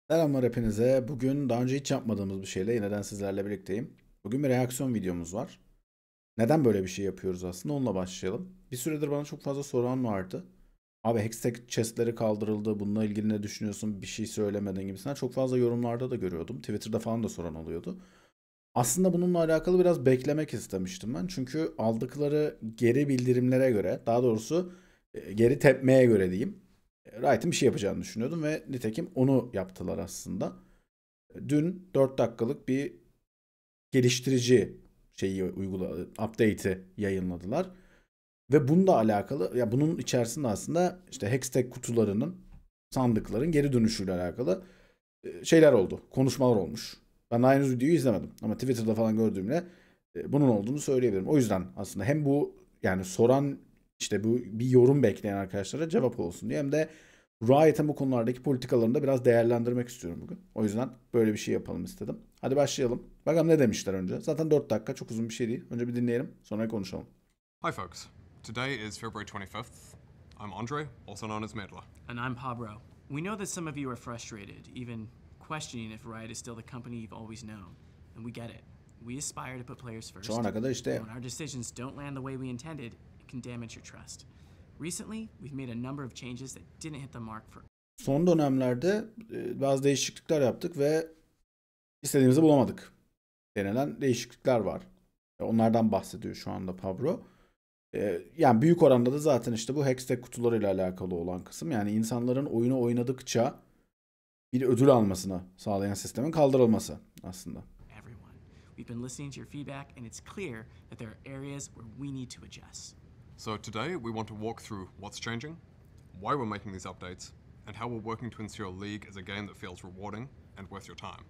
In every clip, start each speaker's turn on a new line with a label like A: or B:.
A: Selamlar hepinize. Bugün daha önce hiç yapmadığımız bir şeyle yeniden sizlerle birlikteyim. Bugün bir reaksiyon videomuz var. Neden böyle bir şey yapıyoruz aslında onunla başlayalım. Bir süredir bana çok fazla soran vardı. Abi Hextech chestleri kaldırıldı. Bununla ilgili ne düşünüyorsun? Bir şey söylemeden gibisinden. Çok fazla yorumlarda da görüyordum. Twitter'da falan da soran oluyordu. Aslında bununla alakalı biraz beklemek istemiştim ben. Çünkü aldıkları geri bildirimlere göre, daha doğrusu geri tepmeye göre diyeyim. Riot'ın bir şey yapacağını düşünüyordum ve nitekim onu yaptılar aslında. Dün 4 dakikalık bir geliştirici update'i yayınladılar. Ve bununla alakalı, ya bunun içerisinde aslında işte Hextech kutularının, sandıkların geri dönüşüyle alakalı şeyler oldu. Konuşmalar olmuş. Ben daha henüz videoyu izlemedim. Ama Twitter'da falan gördüğümde bunun olduğunu söyleyebilirim. O yüzden aslında hem bu yani soran işte bu bir yorum bekleyen arkadaşlara cevap olsun diye hem de Riot'ın bu konulardaki politikalarını da biraz değerlendirmek istiyorum bugün. O yüzden böyle bir şey yapalım istedim. Hadi başlayalım. Bakalım ne demişler önce. Zaten 4 dakika çok uzun bir şey değil. Önce bir dinleyelim, sonra konuşalım.
B: Hi folks, today is February 25th. I'm Andre, also known as Medla.
C: And I'm Pablo. We know that some of you are frustrated, even questioning if Riot is still the company you've always known. And we get it. We aspire to put players first.
A: Şu ana kadar işte
C: And when our decisions don't land the way we intended, it can damage your trust. Recently, we've made a number of changes that didn't hit the mark for
A: son dönemlerde bazı değişiklikler yaptık ve istediğimizi bulamadık denilen değişiklikler var. Onlardan bahsediyor şu anda Pablo. Yani büyük oranda da zaten işte bu Hextech kutularıyla alakalı olan kısım. Yani insanların oyunu oynadıkça bir ödül almasını sağlayan sistemin kaldırılması aslında.
C: everyone. We've been listening to your feedback, and it's clear that there are areas where we need to adjust.
B: So today we want to walk through what's changing, why we're making these updates, and how we're working to ensure League is a game that feels rewarding and worth your time.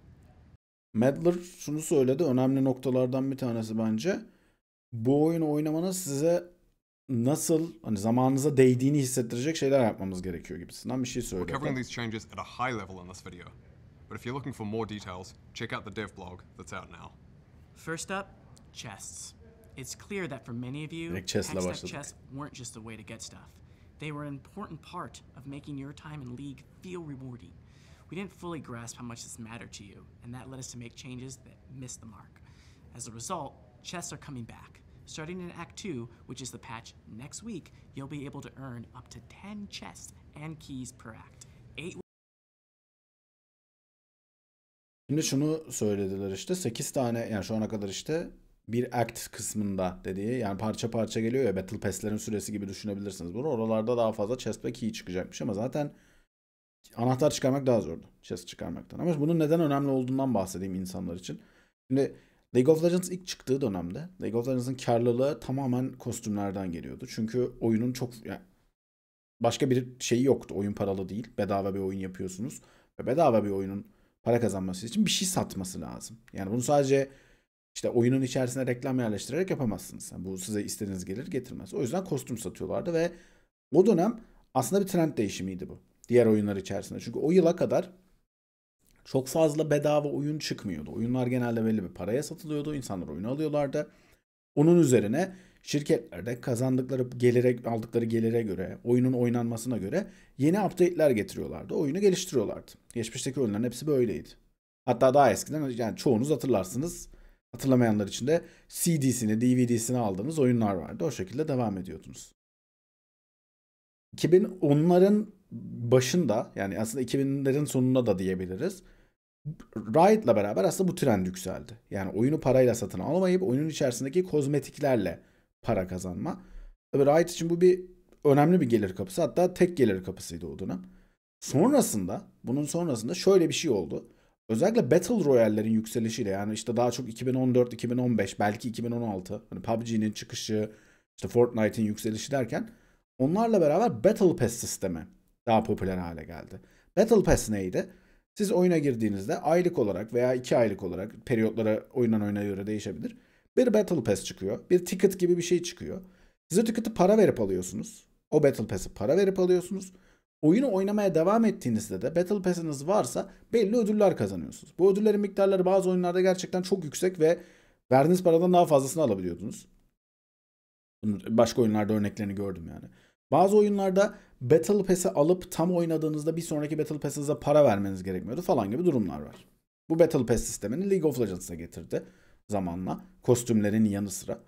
A: Medler şunu söyledi, önemli noktalardan bir tanesi bence. Bu oyunu oynamanız size nasıl hani zamanınıza değdiğini hissettirecek şeyler yapmamız gerekiyor gibisinden bir şey
B: We're covering
A: söyledi.
B: these changes at a high level in this video, but if you're looking for more details, check out the dev blog that's out now.
C: First up, chests. It's clear that for many of you,
A: Direkt chest'le
C: Hextech
A: başladık.
C: chests weren't just a way to get stuff. They were an important part of making your time in League feel rewarding. We didn't fully grasp how much this mattered to you, and that led us to make changes that missed the mark. As a result, chests are coming back. Starting in Act 2, which is the patch next week, you'll be able to earn up to 10 chests and keys per act. 8
A: Şimdi şunu söylediler işte 8 tane yani şu ana kadar işte bir act kısmında dediği yani parça parça geliyor ya Battle Pass'lerin süresi gibi düşünebilirsiniz bunu. Oralarda daha fazla chest ve key çıkacakmış ama zaten anahtar çıkarmak daha zordu chest çıkarmaktan. Ama bunun neden önemli olduğundan bahsedeyim insanlar için. Şimdi League of Legends ilk çıktığı dönemde League of Legends'ın karlılığı tamamen kostümlerden geliyordu. Çünkü oyunun çok yani başka bir şeyi yoktu. Oyun paralı değil. Bedava bir oyun yapıyorsunuz. Ve bedava bir oyunun para kazanması için bir şey satması lazım. Yani bunu sadece işte oyunun içerisine reklam yerleştirerek yapamazsınız. Yani bu size istediğiniz gelir getirmez. O yüzden kostüm satıyorlardı ve o dönem aslında bir trend değişimiydi bu. Diğer oyunlar içerisinde. Çünkü o yıla kadar çok fazla bedava oyun çıkmıyordu. Oyunlar genelde belli bir paraya satılıyordu. İnsanlar oyunu alıyorlardı. Onun üzerine şirketler de kazandıkları gelire, aldıkları gelire göre, oyunun oynanmasına göre yeni update'ler getiriyorlardı. Oyunu geliştiriyorlardı. Geçmişteki oyunların hepsi böyleydi. Hatta daha eskiden yani çoğunuz hatırlarsınız. Hatırlamayanlar için de CD'sini, DVD'sini aldığınız oyunlar vardı. O şekilde devam ediyordunuz. 2010'ların başında yani aslında 2000'lerin sonunda da diyebiliriz. Riot'la beraber aslında bu trend yükseldi. Yani oyunu parayla satın almayıp oyunun içerisindeki kozmetiklerle para kazanma. Tabii Riot için bu bir önemli bir gelir kapısı. Hatta tek gelir kapısıydı o dönem. Bunun sonrasında şöyle bir şey oldu. Özellikle Battle Royale'lerin yükselişiyle yani işte daha çok 2014, 2015, belki 2016 hani PUBG'nin çıkışı, işte Fortnite'in yükselişi derken onlarla beraber Battle Pass sistemi daha popüler hale geldi. Battle Pass neydi? Siz oyuna girdiğinizde aylık olarak veya 2 aylık olarak periyotlara oyundan oyuna göre değişebilir. Bir Battle Pass çıkıyor. Bir ticket gibi bir şey çıkıyor. Siz o ticket'ı para verip alıyorsunuz. O Battle Pass'i para verip alıyorsunuz. Oyunu oynamaya devam ettiğinizde de Battle Pass'iniz varsa belli ödüller kazanıyorsunuz. Bu ödüllerin miktarları bazı oyunlarda gerçekten çok yüksek ve verdiğiniz paradan daha fazlasını alabiliyordunuz. Başka oyunlarda örneklerini gördüm yani. Bazı oyunlarda Battle Pass'i alıp tam oynadığınızda bir sonraki Battle Pass'inize para vermeniz gerekmiyordu falan gibi durumlar var. Bu Battle Pass sistemini League of Legends'a getirdi zamanla. Kostümlerin yanı sıra.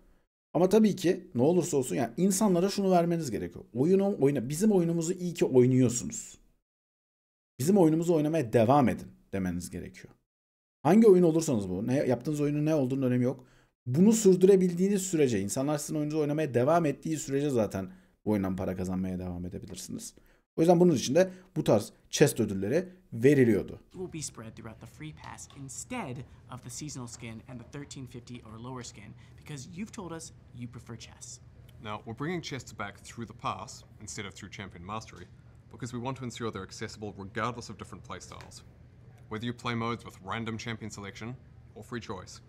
A: Ama tabii ki ne olursa olsun yani insanlara şunu vermeniz gerekiyor. Bizim oyunumuzu iyi ki oynuyorsunuz. Bizim oyunumuzu oynamaya devam edin demeniz gerekiyor. Hangi oyun olursanız bu, yaptığınız oyunun ne olduğunun önemi yok. Bunu sürdürebildiğiniz sürece, insanlar sizin oyununuzu oynamaya devam ettiği sürece zaten bu oyundan para kazanmaya devam edebilirsiniz. O yüzden bunun için de bu tarz chest ödülleri veriliyordu.
C: Will be spread throughout the free pass instead of the seasonal skin and the 1350 or lower skin because you've told us you prefer chess.
B: Now, we're bringing chests back through the pass instead of through Champion Mastery because we want to ensure they're accessible regardless of different playstyles. Whether you play modes with random champion selection or free choice,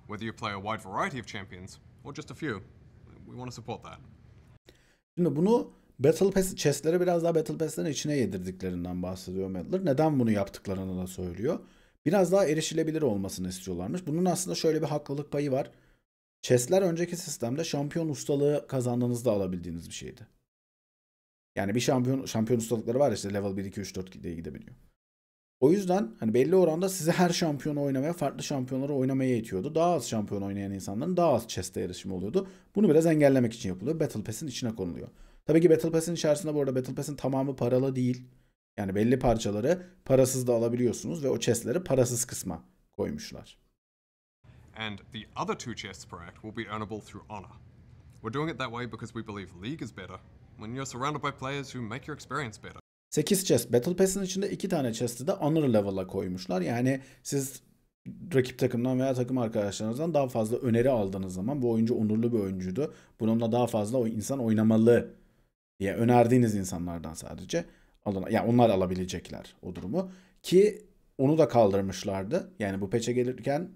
B: whether you play a wide variety of champions or just a few, we want to support that.
A: Şimdi bunu Battle Pass, chest'lere biraz daha Battle Pass'lerin içine yedirdiklerinden bahsediyor Medler. Neden bunu yaptıklarını da söylüyor. Biraz daha erişilebilir olmasını istiyorlarmış. Bunun aslında şöyle bir haklılık payı var. Chest'ler önceki sistemde şampiyon ustalığı kazandığınızda alabildiğiniz bir şeydi. Yani bir şampiyon ustalıkları var işte level 1, 2, 3, 4 diye gidebiliyor. O yüzden hani belli oranda size her şampiyonu oynamaya, farklı şampiyonları oynamaya itiyordu. Daha az şampiyon oynayan insanların daha az chest'e erişimi oluyordu. Bunu biraz engellemek için yapılıyor. Battle Pass'in içine konuluyor. Tabii ki Battle Pass'in içerisinde bu arada Battle Pass'in tamamı paralı değil. Yani belli parçaları parasız da alabiliyorsunuz ve o chest'leri parasız kısma koymuşlar.
B: And the other 2 chests per act will be earnable through honor. We're doing it that way because we believe League is better when you're surrounded by players who make your experience better.
A: 8 chest. Battle Pass'in içinde 2 tane chest'i de honor level'a koymuşlar. Yani siz rakip takımdan veya takım arkadaşlarınızdan daha fazla öneri aldığınız zaman bu oyuncu onurlu bir oyuncuydu. Bununla daha fazla o insan oynamalı diye önerdiğiniz insanlardan sadece yani onlar alabilecekler o durumu. Ki onu da kaldırmışlardı. Yani bu patch'e gelirken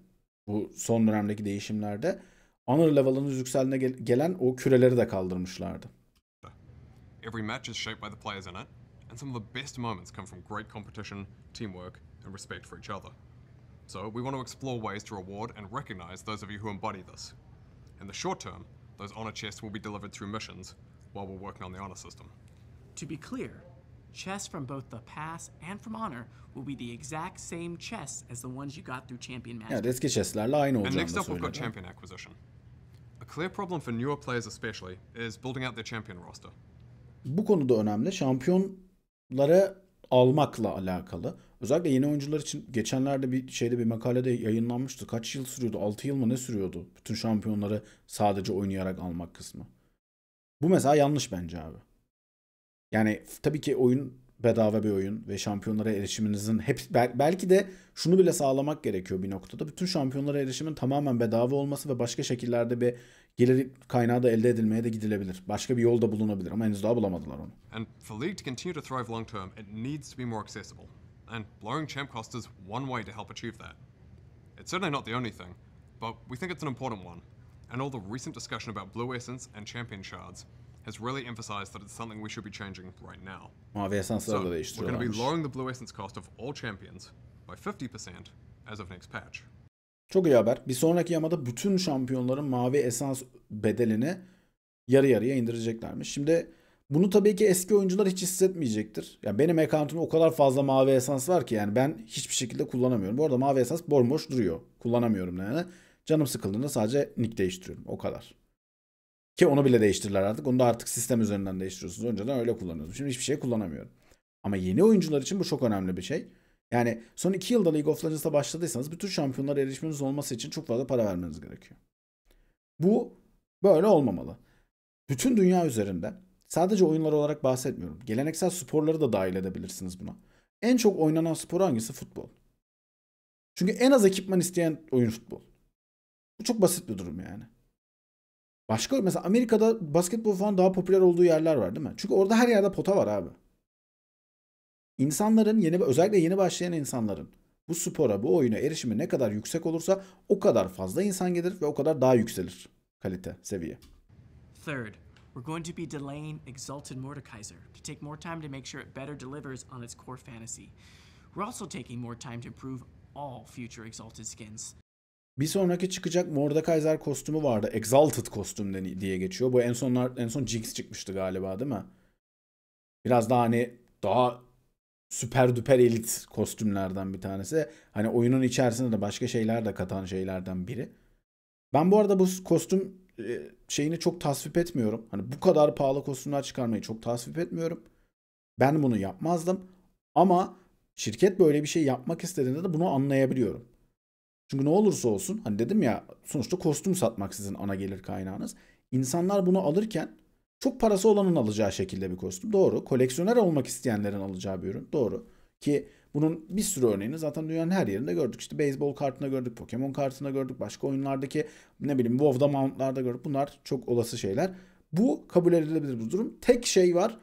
A: bu son dönemdeki değişimlerde honor level'ın yükseldiğine gelen o küreleri de kaldırmışlardı.
B: Every match is shaped by the players in it, and some of the best moments come from great competition, teamwork, and respect for each other. So we want to explore ways to reward and recognize those of you who embody this. In the short term, those honor chests will be delivered through missions while we're working on the honor system.
C: To be clear, chests from both the pass and from honor will be the exact same chests as the ones you got through Champion Mastery.
A: Evet, eski chest'lerle aynı
B: And
A: olacağını
B: next
A: da
B: up, we've got
A: söyledi.
B: champion acquisition. A clear problem for newer players especially is building out their champion roster.
A: Bu konuda önemli. Şampiyonları almakla alakalı. Özellikle yeni oyuncular için geçenlerde bir makalede yayınlanmıştı. Kaç yıl sürüyordu? 6 yıl mı ne sürüyordu? Bütün şampiyonları sadece oynayarak almak kısmı. Bu mesela yanlış bence abi. Yani tabii ki oyun bedava bir oyun ve şampiyonlara erişiminizin belki de şunu bile sağlamak gerekiyor bir noktada. Bütün şampiyonlara erişimin tamamen bedava olması ve başka şekillerde bir gelir kaynağı da elde edilmeye de gidilebilir. Başka bir yol da bulunabilir ama henüz daha bulamadılar onu.
B: And for League to continue to thrive long term, it needs to be more accessible. And lowering champ cost is one way to help achieve that. It's certainly not the only thing, but we think it's an important one. And all the recent discussion about Blue Essence and Champion Shards has really emphasized that it's something we should be changing right now.
A: Mavi esansları
B: So
A: da
B: we're going to be
A: değiştiriyorlarmış.
B: lowering the Blue Essence cost of all champions by 50% as of next patch.
A: Çok iyi haber. Bir sonraki yamada bütün şampiyonların mavi esans bedelini yarı yarıya indireceklermiş. Şimdi bunu tabii ki eski oyuncular hiç hissetmeyecektir. Yani benim account'umda o kadar fazla mavi esans var ki yani ben hiçbir şekilde kullanamıyorum. Bu arada mavi esans bomboş duruyor. Kullanamıyorum yani. Canım sıkıldığında sadece nick değiştiriyorum. O kadar. Ki onu bile değiştirirler artık. Onu da artık sistem üzerinden değiştiriyorsunuz. Önceden öyle kullanıyordum. Şimdi hiçbir şey kullanamıyorum. Ama yeni oyuncular için bu çok önemli bir şey. Yani son 2 yılda League of Legends'a başladıysanız bütün şampiyonlara erişiminiz olması için çok fazla para vermeniz gerekiyor. Bu böyle olmamalı. Bütün dünya üzerinde sadece oyunlar olarak bahsetmiyorum. Geleneksel sporları da dahil edebilirsiniz buna. En çok oynanan spor hangisi? Futbol. Çünkü en az ekipman isteyen oyun futbol. Bu çok basit bir durum yani. Başka mesela Amerika'da basketbol falan daha popüler olduğu yerler var değil mi? Çünkü orada her yerde pota var abi. İnsanların özellikle yeni başlayan insanların bu spora, bu oyuna erişimi ne kadar yüksek olursa o kadar fazla insan gelir ve o kadar daha yükselir kalite, seviye.
C: Third, we're going to be delaying Exalted Mordekaiser to take more time to make sure it better delivers on its core fantasy. We're also taking more time to improve all future Exalted skins.
A: Bir sonraki çıkacak Mordekaiser kostümü vardı. Exalted kostüm diye geçiyor. Bu en son Jinx çıkmıştı galiba değil mi? Biraz daha hani daha süper düper elit kostümlerden bir tanesi. Hani oyunun içerisinde de başka şeyler de katan şeylerden biri. Ben bu arada bu kostüm şeyini çok tasvip etmiyorum. Hani bu kadar pahalı kostümler çıkarmayı çok tasvip etmiyorum. Ben bunu yapmazdım. Ama şirket böyle bir şey yapmak istediğinde de bunu anlayabiliyorum. Çünkü ne olursa olsun hani dedim ya sonuçta kostüm satmak sizin ana gelir kaynağınız. İnsanlar bunu alırken çok parası olanın alacağı şekilde bir kostüm. Doğru. Koleksiyoner olmak isteyenlerin alacağı bir ürün. Doğru. Ki bunun bir sürü örneğini zaten dünyanın her yerinde gördük. İşte beyzbol kartında gördük, Pokemon kartında gördük, başka oyunlardaki ne bileyim WoW'da mountlarda gördük. Bunlar çok olası şeyler. Bu kabul edilebilir bir durum. Tek şey var.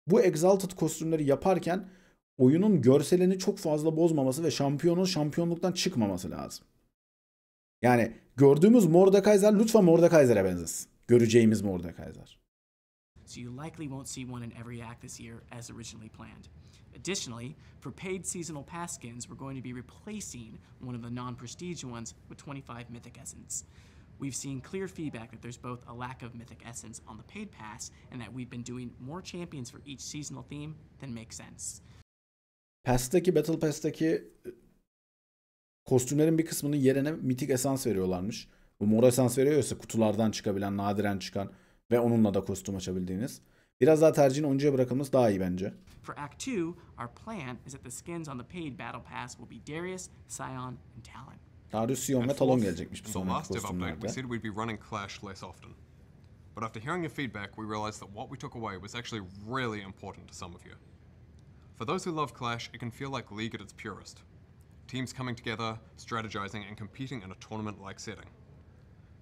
A: Bu Exalted kostümleri yaparken oyunun görselini çok fazla bozmaması ve şampiyonun şampiyonluktan çıkmaması lazım. Yani gördüğümüz Mordekaiser lütfen Mordekaiser'e benzesin. Göreceğimiz Mordekaiser.
C: So you likely won't see one in every act this year as originally planned. Additionally, for paid seasonal pass skins, we're going to be replacing one of the non-prestige ones with 25 Mythic Essence. We've seen clear feedback that there's both a lack of Mythic Essence on the paid pass and that we've been doing more champions for each seasonal theme than makes sense.
A: Battle Pass'taki kostümlerin bir kısmının yerine mitik esans veriyorlarmış. Bu mor esans veriyorsa kutulardan çıkabilen, nadiren çıkan ve onunla da kostüm açabildiğiniz. Biraz daha tercihin oyuncuya bırakılması daha iyi bence.
C: For Act 2, our plan is that the skins on the paid battle pass will be Darius, Scion, and Talon.
A: Darius, Sion ve
B: At
A: Talon
B: fourth,
A: gelecekmiş bir
B: the
A: sonraki
B: last dev update, we
A: kostümlerde.
B: said we'd be running Clash less often. But after hearing your feedback, we realized that what we took away was actually really important to some of you. For those who love Clash, it can feel like League at its purest. Teams coming together, strategizing, and competing in a tournament-like setting.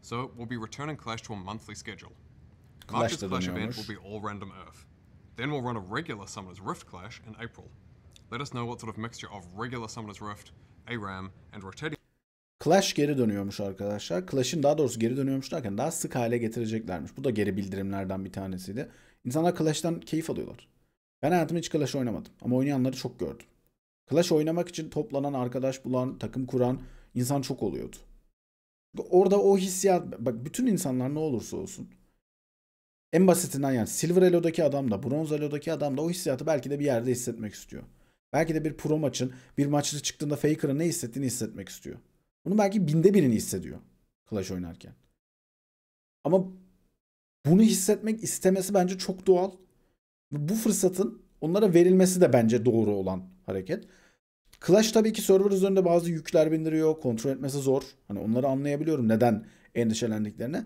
B: So we'll be returning Clash to a monthly schedule. March's
A: Clash'ta
B: Clash event
A: dönüyormuş.
B: will be all random Earth. Then we'll run a regular Summoner's Rift Clash in April. Let us know what sort of mixture of regular Summoner's Rift, ARAM, and rotating
A: Clash geri dönüyormuş arkadaşlar. Clash'in daha doğrusu geri dönüyormuş derken daha sık hale getireceklermiş. Bu da geri bildirimlerden bir tanesiydi. İnsanlar Clash'tan keyif alıyorlar. Ben hayatımda hiç Clash oynamadım ama oynayanları çok gördüm. Clash oynamak için toplanan, arkadaş bulan, takım kuran insan çok oluyordu. Orada o hissiyat, bak bütün insanlar ne olursa olsun en basitinden yani Silver Elo'daki adam da Bronze Elo'daki adam da o hissiyatı belki de bir yerde hissetmek istiyor. Belki de bir pro maçın bir maçta çıktığında Faker'ın ne hissettiğini hissetmek istiyor. Bunu belki binde birini hissediyor Clash oynarken. Ama bunu hissetmek istemesi bence çok doğal. Bu fırsatın onlara verilmesi de bence doğru olan hareket. Clash tabii ki server üzerinde bazı yükler bindiriyor. Kontrol etmesi zor. Hani onları anlayabiliyorum neden endişelendiklerini.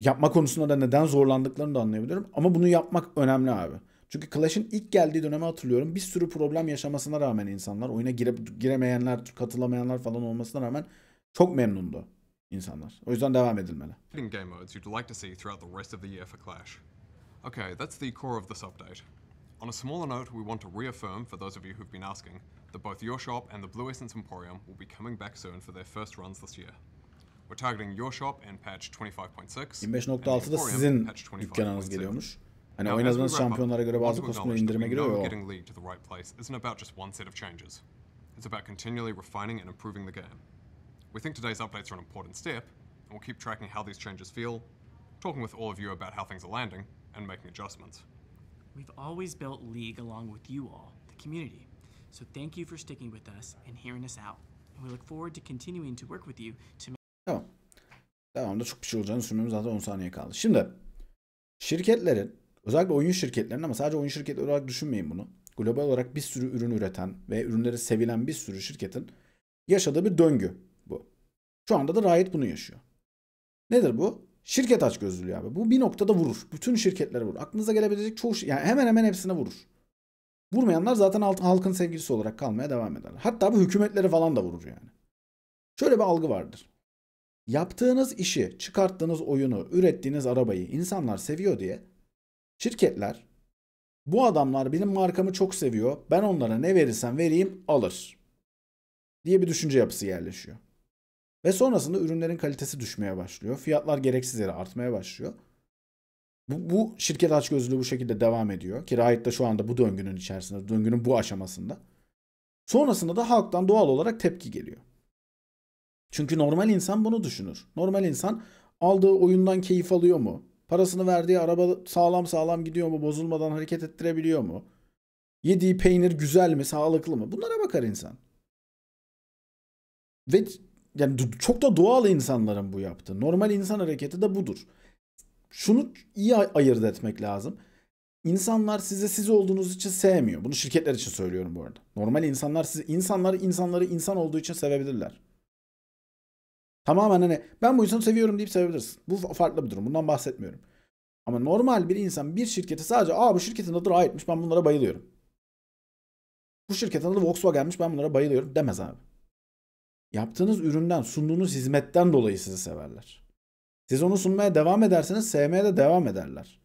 A: Yapma konusunda da neden zorlandıklarını da anlayabiliyorum. Ama bunu yapmak önemli abi. Çünkü Clash'in ilk geldiği dönemi hatırlıyorum. Bir sürü problem yaşamasına rağmen insanlar, oyuna giremeyenler, katılamayanlar falan olmasına rağmen çok memnundu insanlar. O yüzden devam edilmeli.
B: game modes you'd like to see throughout the rest of the year for Clash. Okay, that's the core of this update. On a smaller note, we want to reaffirm, for those of you who've been asking, that both your shop and the Blue Essence Emporium will be coming back soon for their first runs this year. We're targeting your shop in patch 25.6
A: 25.6'da sizin dükkanınız geliyormuş. Hani oynadığınız şampiyonlara göre bazı kostümler indirime giriyor ya.
B: Getting League to the right place isn't about just one set of changes. It's about continually refining and improving the game. We think today's updates are an important step, and we'll keep tracking how these changes feel, talking with all of you about how things are landing, and making adjustments.
C: We've always built League along with you all, the community. So thank you for sticking with us and hearing us out. And we look forward to continuing to work with you to make...
A: Tamam. Devamında çok bir şey olacağını düşünmemiz zaten 10 saniye kaldı. Şimdi şirketlerin, özellikle oyun şirketlerinin ama sadece oyun şirketleri olarak düşünmeyin bunu. Global olarak bir sürü ürün üreten ve ürünleri sevilen bir sürü şirketin yaşadığı bir döngü bu. Şu anda da Riot bunu yaşıyor. Nedir bu? Şirket açgözlülüğü abi. Bu bir noktada vurur. Bütün şirketlere vurur. Aklınıza gelebilecek çoğu yani hemen hemen hepsine vurur. Vurmayanlar zaten halkın sevgilisi olarak kalmaya devam ederler. Hatta bu hükümetleri falan da vurur yani. Şöyle bir algı vardır. Yaptığınız işi, çıkarttığınız oyunu, ürettiğiniz arabayı insanlar seviyor diye şirketler bu adamlar benim markamı çok seviyor. Ben onlara ne verirsem vereyim alır diye bir düşünce yapısı yerleşiyor. Ve sonrasında ürünlerin kalitesi düşmeye başlıyor. Fiyatlar gereksiz yere artmaya başlıyor. Bu şirket açgözlülüğü bu şekilde devam ediyor. Ki Riot da şu anda bu döngünün içerisinde, döngünün bu aşamasında. Sonrasında da halktan doğal olarak tepki geliyor. Çünkü normal insan bunu düşünür. Normal insan aldığı oyundan keyif alıyor mu? Parasını verdiği araba sağlam gidiyor mu? Bozulmadan hareket ettirebiliyor mu? Yediği peynir güzel mi, sağlıklı mı? Bunlara bakar insan. Ve yani çok da doğal insanların bu yaptığı. Normal insan hareketi de budur. Şunu iyi ayırt etmek lazım. İnsanlar sizi siz olduğunuz için sevmiyor. Bunu şirketler için söylüyorum bu arada. Normal insanlar insanları insan olduğu için sevebilirler. Tamamen hani ben bu insanı seviyorum deyip sevebilirsin. Bu farklı bir durum. Bundan bahsetmiyorum. Ama normal bir insan bir şirketi sadece bu şirketin adı Riot'mış, ben bunlara bayılıyorum. Bu şirketin adı Volkswagen'miş, ben bunlara bayılıyorum demez abi. Yaptığınız üründen, sunduğunuz hizmetten dolayı sizi severler. Siz onu sunmaya devam ederseniz sevmeye de devam ederler.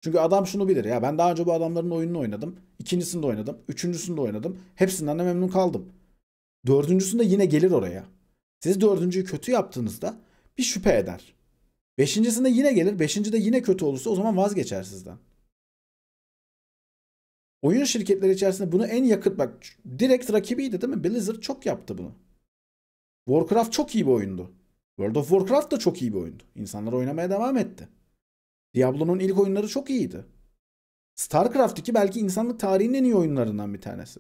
A: Çünkü adam şunu bilir ya, ben daha önce bu adamların oyununu oynadım. İkincisinde oynadım. Üçüncüsünde oynadım. Hepsinden de memnun kaldım. Dördüncüsünde yine gelir oraya. Siz dördüncüyü kötü yaptığınızda bir şüphe eder. Beşincisinde yine gelir. Beşincide yine kötü olursa o zaman vazgeçer sizden. Oyun şirketleri içerisinde bunu en yakın, bak direkt rakibiydi değil mi? Blizzard çok yaptı bunu. Warcraft çok iyi bir oyundu. World of Warcraft da çok iyi bir oyundu. İnsanlar oynamaya devam etti. Diablo'nun ilk oyunları çok iyiydi. StarCraft 2 belki insanlık tarihinin en iyi oyunlarından bir tanesi.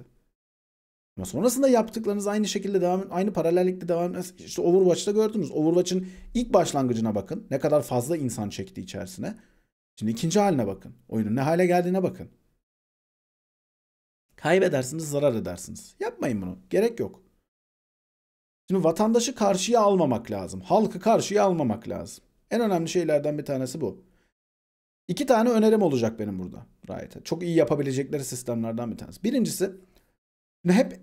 A: Ama sonrasında yaptıklarınız aynı şekilde aynı paralellikte devam eder. İşte Overwatch'ta gördünüz. Overwatch'ın ilk başlangıcına bakın. Ne kadar fazla insan çekti içerisine. Şimdi ikinci haline bakın. Oyunun ne hale geldiğine bakın. Kaybedersiniz, zarar edersiniz. Yapmayın bunu. Gerek yok. Şimdi vatandaşı karşıya almamak lazım. Halkı karşıya almamak lazım. En önemli şeylerden bir tanesi bu. 2 tane önerim olacak benim burada Riot'a. Çok iyi yapabilecekleri sistemlerden bir tanesi. Birincisi, hep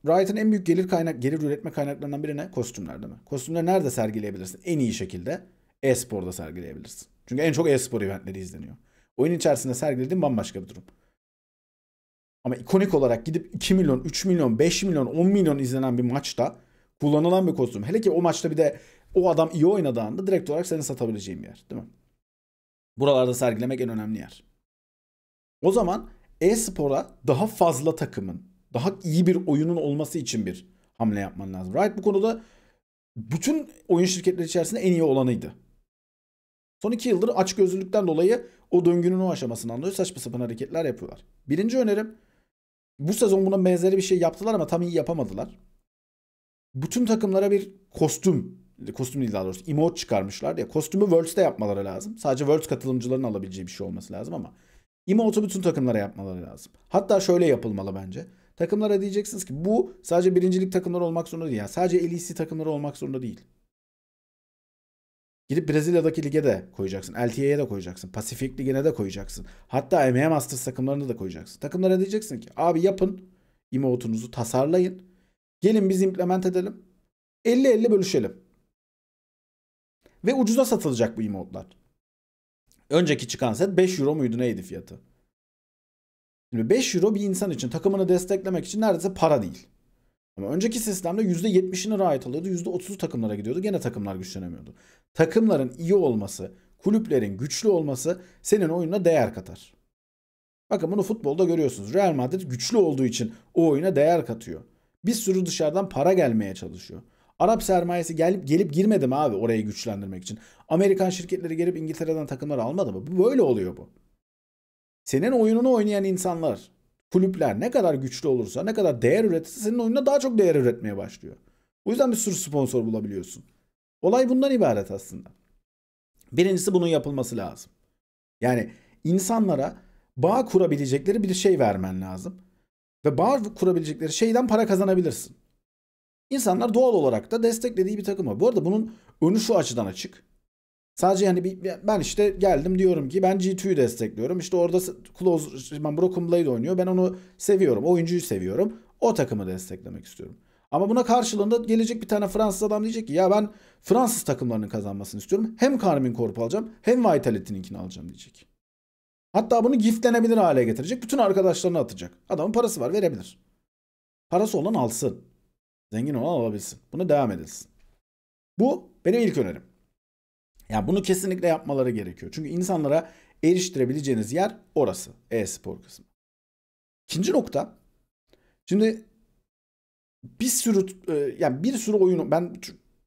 A: Riot'ın en büyük gelir üretme kaynaklarından biri ne? Kostümler değil mi? Kostümleri nerede sergileyebilirsin? En iyi şekilde e-sporda sergileyebilirsin. Çünkü en çok e-spor eventleri izleniyor. Oyun içerisinde sergilediğin bambaşka bir durum. Ama ikonik olarak gidip 2 milyon, 3 milyon, 5 milyon, 10 milyon izlenen bir maçta kullanılan bir kostüm. Hele ki o maçta bir de o adam iyi oynadığı anda direkt olarak seni satabileceğin bir yer. Değil mi? Buralarda sergilemek en önemli yer. O zaman e-spora daha fazla takımın, daha iyi bir oyunun olması için bir hamle yapman lazım. Riot bu konuda bütün oyun şirketleri içerisinde en iyi olanıydı. Son 2 yıldır açgözlülükten dolayı o döngünün o aşamasından dolayı saçma sapan hareketler yapıyorlar. Birinci önerim, bu sezon buna benzeri bir şey yaptılar ama tam iyi yapamadılar. Bütün takımlara bir kostüm değil daha doğrusu, emote çıkarmışlar ya. Kostümü Worlds'te yapmaları lazım. Sadece Worlds katılımcılarının alabileceği bir şey olması lazım ama emote'u bütün takımlara yapmaları lazım. Hatta şöyle yapılmalı bence. Takımlara diyeceksiniz ki bu sadece birincilik takımları olmak zorunda değil. Yani sadece LEC takımları olmak zorunda değil. Gidip Brezilya'daki lige de koyacaksın. LTA'ye de koyacaksın. Pasifik Ligi'ne de koyacaksın. Hatta EMEA Masters takımlarını da koyacaksın. Takımlara diyeceksin ki abi yapın emote'unuzu, tasarlayın. Gelin biz implement edelim. 50-50 bölüşelim. Ve ucuza satılacak bu emote'lar. Önceki çıkan set 5 euro muydu neydi fiyatı? Şimdi 5 euro bir insan için takımını desteklemek için neredeyse para değil. Ama önceki sistemde %70'ini Riot alıyordu. %30'u takımlara gidiyordu. Gene takımlar güçlenemiyordu. Takımların iyi olması, kulüplerin güçlü olması senin oyununa değer katar. Bakın bunu futbolda görüyorsunuz. Real Madrid güçlü olduğu için o oyuna değer katıyor. Bir sürü dışarıdan para gelmeye çalışıyor. Arap sermayesi gelip girmedi mi abi orayı güçlendirmek için? Amerikan şirketleri gelip İngiltere'den takımları almadı mı? Böyle oluyor bu. Senin oyununu oynayan insanlar, kulüpler ne kadar güçlü olursa, ne kadar değer üretirse senin oyununa daha çok değer üretmeye başlıyor. O yüzden bir sürü sponsor bulabiliyorsun. Olay bundan ibaret aslında. Birincisi bunun yapılması lazım. Yani insanlara bağ kurabilecekleri bir şey vermen lazım. Ve bağ kurabilecekleri şeyden para kazanabilirsin. İnsanlar doğal olarak da desteklediği bir takım var. Bu arada bunun önü şu açıdan açık. Sadece hani ben işte geldim diyorum ki ben G2'yu destekliyorum. İşte orada Broken Blade oynuyor. Ben onu seviyorum. Oyuncuyu seviyorum. O takımı desteklemek istiyorum. Ama buna karşılığında gelecek bir tane Fransız adam diyecek ki ya ben Fransız takımlarının kazanmasını istiyorum. Hem Karmine Corp alacağım hem Vitality'ninkini alacağım diyecek. Hatta bunu giftlenebilir hale getirecek. Bütün arkadaşlarına atacak. Adamın parası var, verebilir. Parası olan alsın. Zengin olan alabilsin. Buna devam edilsin. Bu benim ilk önerim. Yani bunu kesinlikle yapmaları gerekiyor. Çünkü insanlara eriştirebileceğiniz yer orası. E-spor kısmı. İkinci nokta. Şimdi bir sürü oyun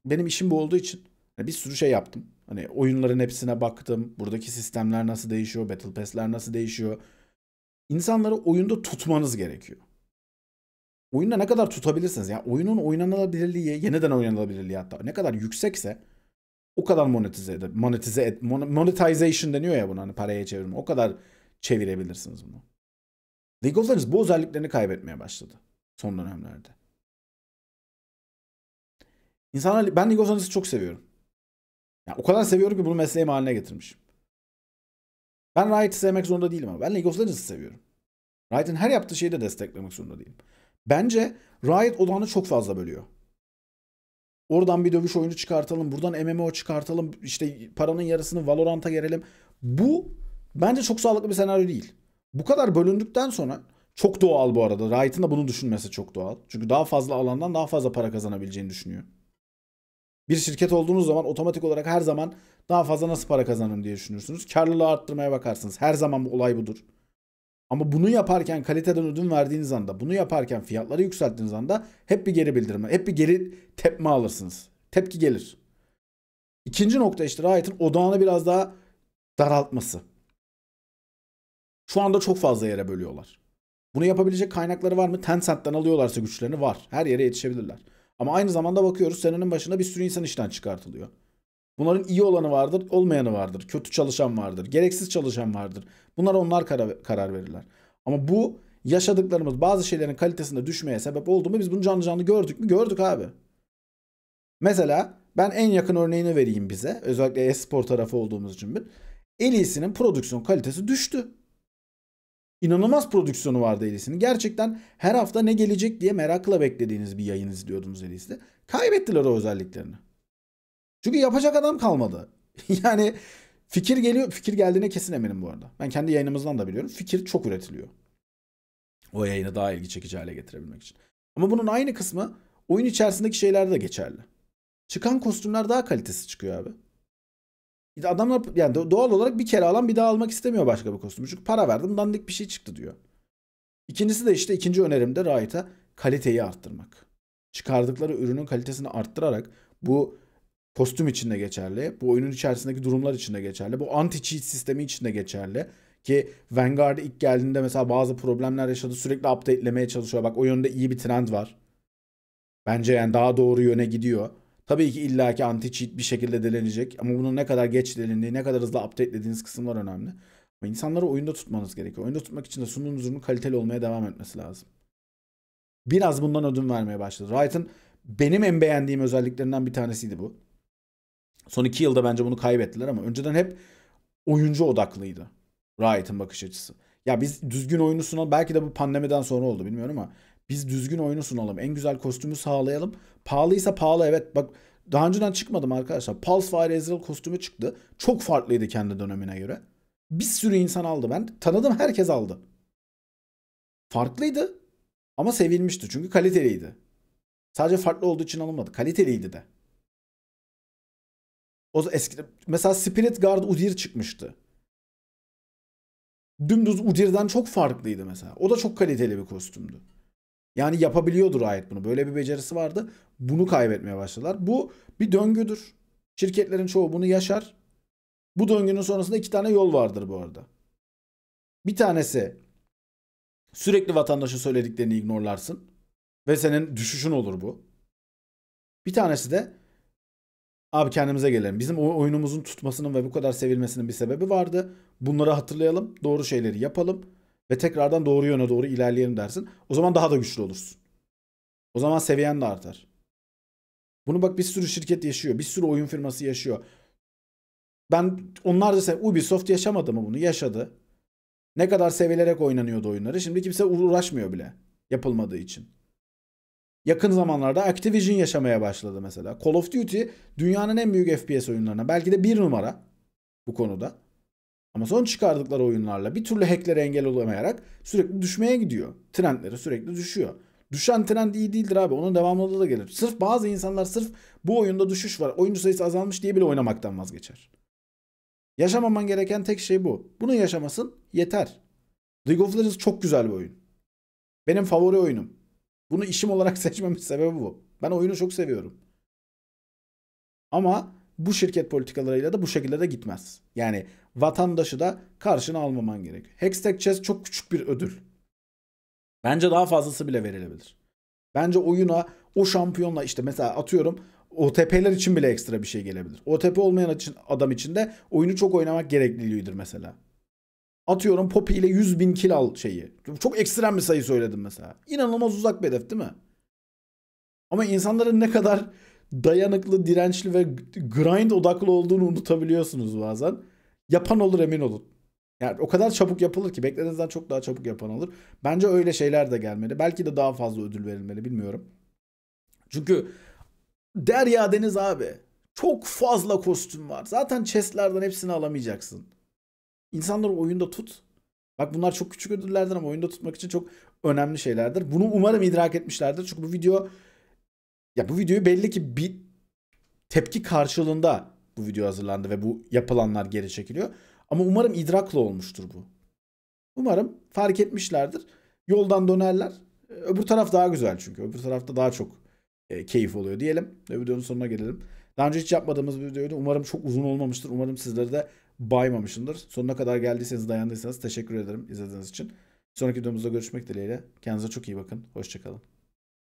A: benim işim bu olduğu için bir sürü şey yaptım. Hani oyunların hepsine baktım. Buradaki sistemler nasıl değişiyor? Battle Pass'ler nasıl değişiyor? İnsanları oyunda tutmanız gerekiyor. Oyunda ne kadar tutabilirsiniz? Yani oyunun oynanabilirliği, yeniden oynanabilirliği hatta ne kadar yüksekse o kadar monetization deniyor ya buna, hani paraya çevirme. O kadar çevirebilirsiniz bunu. League of Legends bu özelliklerini kaybetmeye başladı son dönemlerde. İnsanlar, ben League of Legends'ı çok seviyorum. Yani o kadar seviyorum ki bunu mesleğim haline getirmişim. Ben Riot'ı sevmek zorunda değilim ama ben League of Legends'ı seviyorum. Riot'ın her yaptığı şeyi de desteklemek zorunda değilim. Bence Riot odağını çok fazla bölüyor. Oradan bir dövüş oyunu çıkartalım, buradan MMO çıkartalım, işte paranın yarısını Valorant'a verelim. Bu bence çok sağlıklı bir senaryo değil. Bu kadar bölündükten sonra çok doğal bu arada. Riot'ın da bunu düşünmesi çok doğal. Çünkü daha fazla alandan daha fazla para kazanabileceğini düşünüyor. Bir şirket olduğunuz zaman otomatik olarak her zaman daha fazla nasıl para kazanırım diye düşünürsünüz. Karlılığı arttırmaya bakarsınız. Her zaman bu olay budur. Ama bunu yaparken kaliteden ödün verdiğiniz anda, bunu yaparken fiyatları yükselttiğiniz anda hep bir geri bildirim, hep bir geri tepme alırsınız. Tepki gelir. İkinci nokta işte Riot'ın odağını biraz daha daraltması. Şu anda çok fazla yere bölüyorlar. Bunu yapabilecek kaynakları var mı? Tencent'ten alıyorlarsa güçlerini var. Her yere yetişebilirler. Ama aynı zamanda bakıyoruz senenin başında bir sürü insan işten çıkartılıyor. Bunların iyi olanı vardır, olmayanı vardır. Kötü çalışan vardır, gereksiz çalışan vardır. Bunlara onlar karar verirler. Ama bu yaşadıklarımız bazı şeylerin kalitesinde düşmeye sebep oldu mu biz bunu canlı canlı gördük mü? Gördük abi. Mesela ben en yakın örneğini vereyim bize. Özellikle e-spor tarafı olduğumuz için bir. Elisi'nin prodüksiyon kalitesi düştü. İnanılmaz prodüksiyonu vardı Elisi'nin. Gerçekten her hafta ne gelecek diye merakla beklediğiniz bir yayın izliyordunuz Elisi'de. Kaybettiler o özelliklerini. Çünkü yapacak adam kalmadı. Yani fikir geliyor. Fikir geldiğine kesin eminim bu arada. Ben kendi yayınımızdan da biliyorum. Fikir çok üretiliyor. O yayını daha ilgi çekici hale getirebilmek için. Ama bunun aynı kısmı oyun içerisindeki şeylerde de geçerli. Çıkan kostümler daha kalitesi çıkıyor abi. Adamlar yani doğal olarak bir kere alan bir daha almak istemiyor başka bir kostümü. Çünkü para verdim dandik bir şey çıktı diyor. İkincisi de işte ikinci önerim de Riot'a kaliteyi arttırmak. Çıkardıkları ürünün kalitesini arttırarak bu kostüm için de geçerli. Bu oyunun içerisindeki durumlar için de geçerli. Bu anti-cheat sistemi için de geçerli. Ki Vanguard ilk geldiğinde mesela bazı problemler yaşadı. Sürekli update'lemeye çalışıyor. Bak o yönde iyi bir trend var. Bence yani daha doğru yöne gidiyor. Tabii ki illaki anti-cheat bir şekilde delenecek. Ama bunun ne kadar geç delendiği, ne kadar hızlı update'lediğiniz kısımlar önemli. Ama insanları oyunda tutmanız gerekiyor. Oyunda tutmak için de sunduğunuz ürünün kaliteli olmaya devam etmesi lazım. Biraz bundan ödün vermeye başladı. Riot'ın benim en beğendiğim özelliklerinden bir tanesiydi bu. Son 2 yılda bence bunu kaybettiler ama önceden hep oyuncu odaklıydı Riot'ın bakış açısı. Ya biz düzgün oyunu sunalım. Belki de bu pandemiden sonra oldu bilmiyorum ama biz düzgün oyunu sunalım. En güzel kostümü sağlayalım. Pahalıysa pahalı, evet. Bak daha önceden çıkmadım arkadaşlar. Pulsefire Ezreal kostümü çıktı. Çok farklıydı kendi dönemine göre. Bir sürü insan aldı. Ben tanıdım, herkes aldı. Farklıydı ama sevilmişti. Çünkü kaliteliydi. Sadece farklı olduğu için alınmadı. Kaliteliydi de. O eski mesela Spirit Guard Udyr çıkmıştı. Dümdüz Udyr'den çok farklıydı mesela. O da çok kaliteli bir kostümdü. Yani yapabiliyordu Riot bunu. Böyle bir becerisi vardı. Bunu kaybetmeye başladılar. Bu bir döngüdür. Şirketlerin çoğu bunu yaşar. Bu döngünün sonrasında 2 tane yol vardır bu arada. Bir tanesi sürekli vatandaşın söylediklerini ignorlarsın. Ve senin düşüşün olur bu. Bir tanesi de abi kendimize gelelim. Bizim oyunumuzun tutmasının ve bu kadar sevilmesinin bir sebebi vardı. Bunları hatırlayalım. Doğru şeyleri yapalım. Ve tekrardan doğru yöne doğru ilerleyelim dersin. O zaman daha da güçlü olursun. O zaman seviyen de artar. Bunu bak bir sürü şirket yaşıyor. Bir sürü oyun firması yaşıyor. Ben onlarca Ubisoft yaşamadı mı bunu? Yaşadı. Ne kadar sevilerek oynanıyordu oyunları. Şimdi kimse uğraşmıyor bile. Yapılmadığı için. Yakın zamanlarda Activision yaşamaya başladı mesela. Call of Duty dünyanın en büyük FPS oyunlarına. Belki de 1 numara bu konuda. Ama son çıkardıkları oyunlarla bir türlü hacklere engel olamayarak sürekli düşmeye gidiyor. Trendleri sürekli düşüyor. Düşen trend iyi değildir abi. Onun devamlılığı da gelir. Sırf bazı insanlar sırf bu oyunda düşüş var, oyuncu sayısı azalmış diye bile oynamaktan vazgeçer. Yaşamaman gereken tek şey bu. Bunu yaşamasın yeter. League of Legends çok güzel bir oyun. Benim favori oyunum. Bunu işim olarak seçmemin sebebi bu. Ben oyunu çok seviyorum. Ama bu şirket politikalarıyla da bu şekilde de gitmez. Yani vatandaşı da karşına almaman gerekiyor. Hextech Chess çok küçük bir ödül. Bence daha fazlası bile verilebilir. Bence oyuna o şampiyonla işte mesela atıyorum OTP'ler için bile ekstra bir şey gelebilir. OTP olmayan adam için de oyunu çok oynamak gerekliliğidir mesela. Atıyorum Poppy ile 100.000 kill al şeyi. Çok ekstrem bir sayı söyledim mesela. İnanılmaz uzak bir hedef değil mi? Ama insanların ne kadar dayanıklı, dirençli ve grind odaklı olduğunu unutabiliyorsunuz bazen. Yapan olur emin olun. Yani o kadar çabuk yapılır ki beklediğinizden çok daha çabuk yapan olur. Bence öyle şeyler de gelmeli. Belki de daha fazla ödül verilmeli bilmiyorum. Çünkü derya deniz abi. Çok fazla kostüm var. Zaten chestlerden hepsini alamayacaksın. İnsanları oyunda tut. Bak bunlar çok küçük ödüllerdir ama oyunda tutmak için çok önemli şeylerdir. Bunu umarım idrak etmişlerdir. Çünkü bu videoyu belli ki bir tepki karşılığında bu video hazırlandı ve bu yapılanlar geri çekiliyor. Ama umarım idrakla olmuştur bu. Umarım fark etmişlerdir. Yoldan dönerler. Öbür taraf daha güzel çünkü. Öbür tarafta daha çok keyif oluyor diyelim. Ve videonun sonuna gelelim. Daha önce hiç yapmadığımız bir videoydu. Umarım çok uzun olmamıştır. Umarım sizleri de baymamışımdır. Sonuna kadar geldiyseniz, dayandıysanız teşekkür ederim izlediğiniz için. Sonraki videomuzda görüşmek dileğiyle. Kendinize çok iyi bakın. Hoşçakalın.